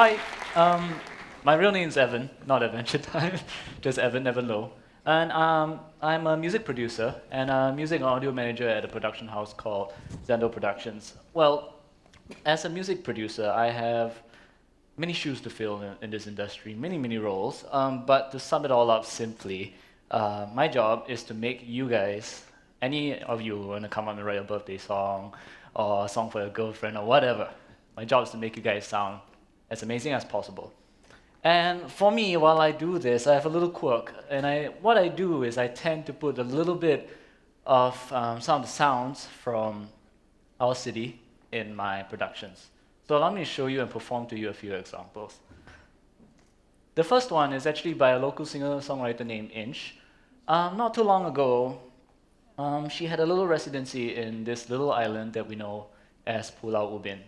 Hi, my real name is Evan, not Adventure Time, just Evan Low. And I'm a music producer and a music and audio manager at a production house called Zendo Productions. Well, as a music producer, I have many shoes to fill in this industry, many roles. But to sum it all up simply, my job is to make you guys, any of you who want to come up and write a birthday song or a song for your girlfriend or whatever, my job is to make you guys sound as amazing as possible. And for me, while I do this, I have a little quirk. And what I do is I tend to put a little bit of some of the sounds from our city in my productions. So allow me to show you and perform to you a few examples. The first one is actually by a local singer-songwriter named Inch. Not too long ago, she had a little residency in this little island that we know as Pulau Ubin.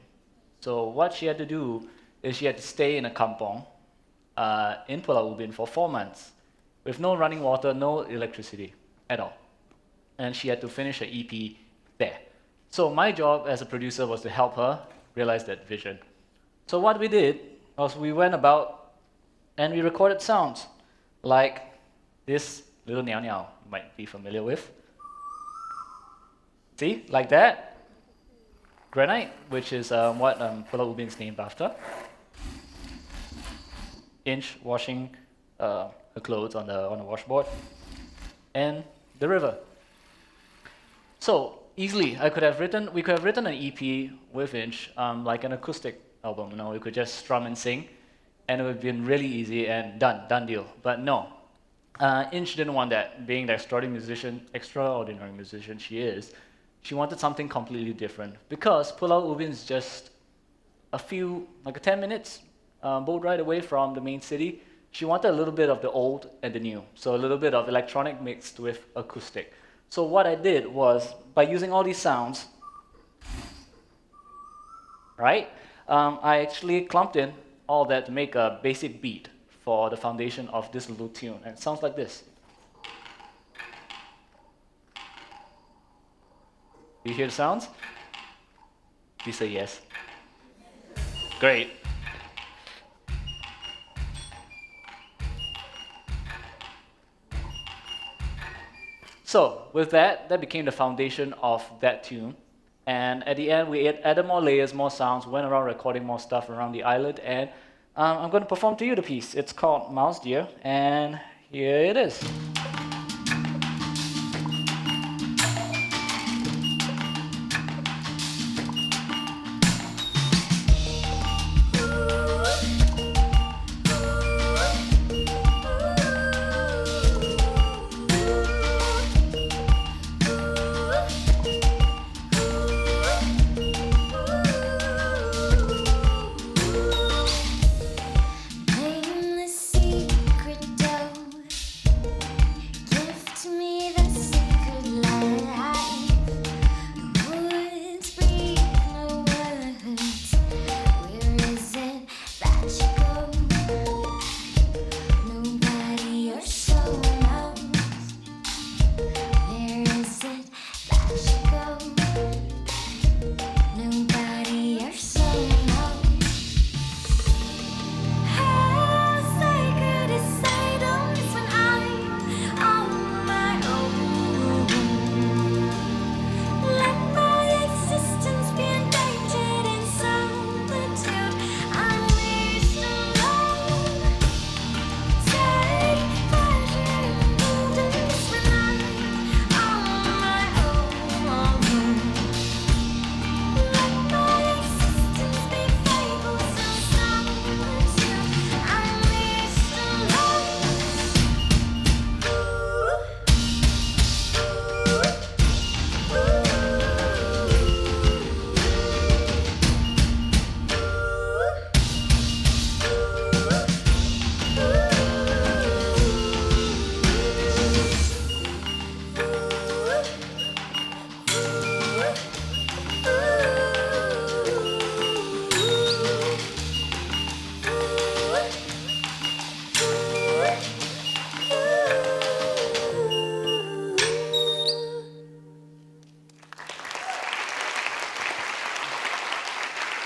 So what she had to do is she had to stay in a kampong in Pulau Ubin for 4 months with no running water, no electricity at all. And she had to finish her EP there. So my job as a producer was to help her realize that vision. So what we did was we went about and we recorded sounds like this little meow meow you might be familiar with. See, like that. Granite, which is what Pulau Ubin is named after. Inch washing her clothes on the washboard, and the river. So easily, we could have written an EP with Inch, like an acoustic album. We could just strum and sing, and it would have been really easy and done deal. But no, Inch didn't want that. Being the extraordinary musician she is, she wanted something completely different because Pulau Ubin is just a 10 minutes boat ride away from the main city. She wanted a little bit of the old and the new, so a little bit of electronic mixed with acoustic. So what I did was, by using all these sounds, right, I actually clumped in all that to make a basic beat for the foundation of this little tune, and it sounds like this. Do you hear the sounds? Please say yes. Great. So with that became the foundation of that tune. And at the end, we added more layers, more sounds, went around recording more stuff around the island, and I'm going to perform to you the piece. It's called Mouse Deer, and here it is.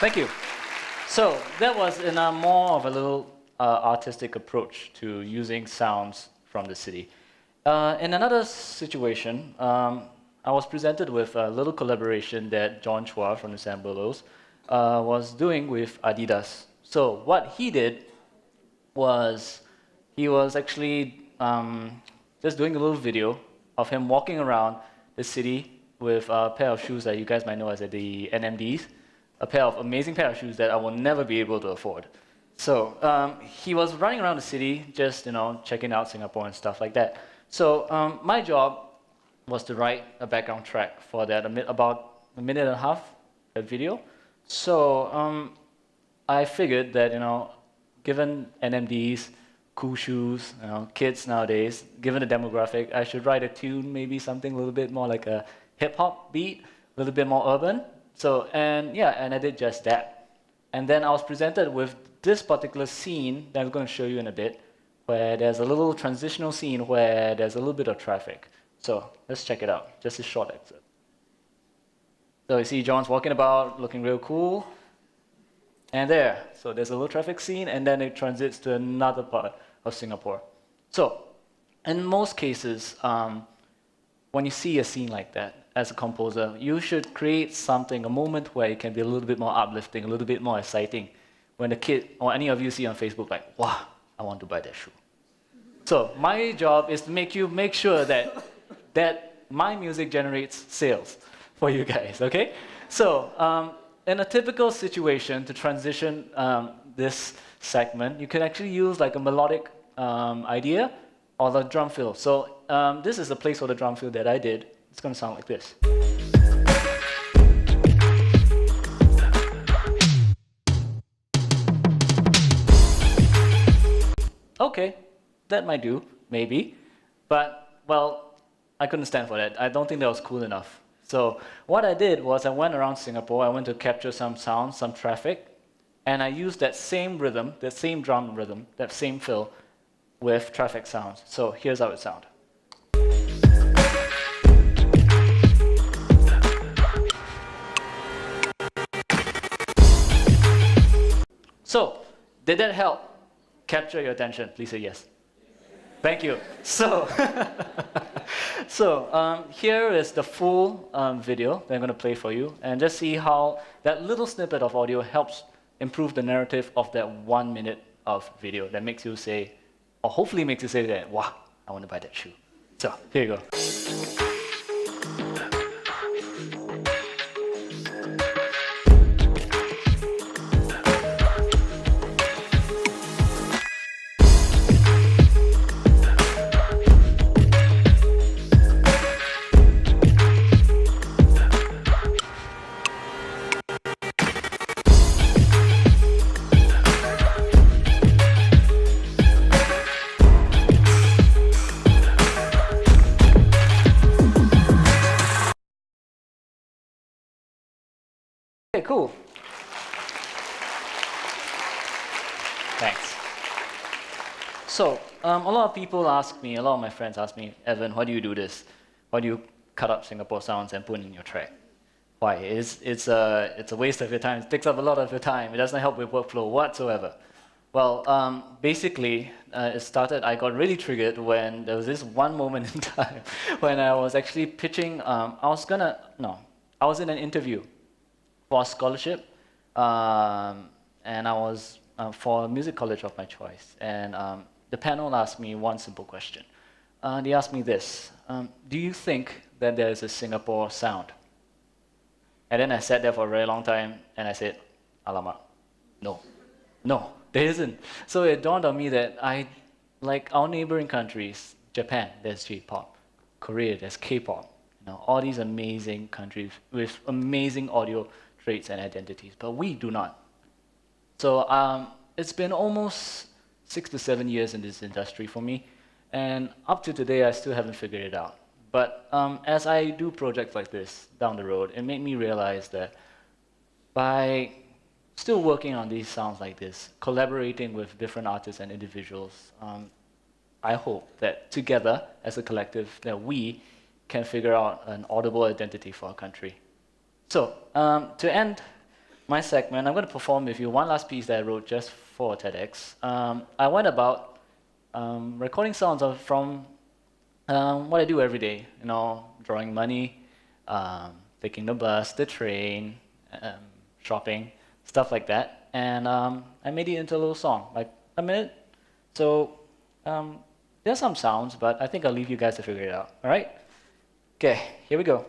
Thank you. So that was in a more of a little artistic approach to using sounds from the city. In another situation, I was presented with a little collaboration that John Chua from the Samberlos was doing with Adidas. So what he did was he was actually just doing a little video of him walking around the city with a pair of shoes that you guys might know as the NMDs, a pair of amazing pair of shoes that I will never be able to afford. So he was running around the city, just checking out Singapore and stuff like that. So my job was to write a background track for that, about a minute and a half, that video. So I figured that given NMDs, cool shoes, kids nowadays, given the demographic, I should write a tune, maybe something a little bit more like a hip-hop beat, a little bit more urban. So, and I did just that. And then I was presented with this particular scene that I'm going to show you in a bit, where there's a little transitional scene where there's a little bit of traffic. So let's check it out, just a short excerpt. So you see John's walking about, looking real cool. And there, so there's a little traffic scene, and then it transits to another part of Singapore. So, in most cases, when you see a scene like that, as a composer, you should create something, a moment where it can be a little bit more uplifting, a little bit more exciting. When the kid, or any of you see on Facebook, like, wow, I want to buy that shoe. So, my job is to make sure that my music generates sales for you guys, okay? So, in a typical situation, to transition this segment, you can actually use like a melodic idea or the drum fill. So this is a placeholder drum fill that I did. It's going to sound like this. Okay, that might do, maybe. But, well, I couldn't stand for that. I don't think that was cool enough. So what I did was I went around Singapore, I went to capture some sounds, some traffic, and I used that same rhythm, that same drum rhythm, that same fill with traffic sounds. So here's how it sounds. So, did that help capture your attention? Please say yes. Thank you. So, here is the full video that I'm going to play for you, and just see how that little snippet of audio helps improve the narrative of that 1 minute of video that makes you say, or hopefully makes you say that, wow, I want to buy that shoe. So, here you go. Okay, cool. Thanks. So, a lot of people ask me, a lot of my friends ask me, Evan, why do you do this? Why do you cut up Singapore sounds and put in your track? Why? It's a waste of your time. It takes up a lot of your time. It doesn't help with workflow whatsoever. Well, basically, it started, I got really triggered when there was this one moment in time when I was actually pitching, I was in an interview for a scholarship, and I was for a music college of my choice. And the panel asked me one simple question. They asked me this, do you think that there is a Singapore sound? And then I sat there for a very long time, and I said, alamak, no, there isn't. So it dawned on me that like our neighboring countries, Japan, there's J-pop, Korea, there's K-pop, all these amazing countries with amazing audio traits and identities, but we do not. So it's been almost 6 to 7 years in this industry for me, and up to today I still haven't figured it out. But as I do projects like this down the road, it made me realize that by still working on these sounds like this, collaborating with different artists and individuals, I hope that together as a collective that we can figure out an audible identity for our country. So, to end my segment, I'm going to perform with you one last piece that I wrote just for TEDx. I went about recording sounds from what I do every day. You know, drawing money, taking the bus, the train, shopping, stuff like that. And I made it into a little song, like a minute. So there's some sounds, but I think I'll leave you guys to figure it out. All right? Okay, here we go.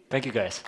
Thank you, guys.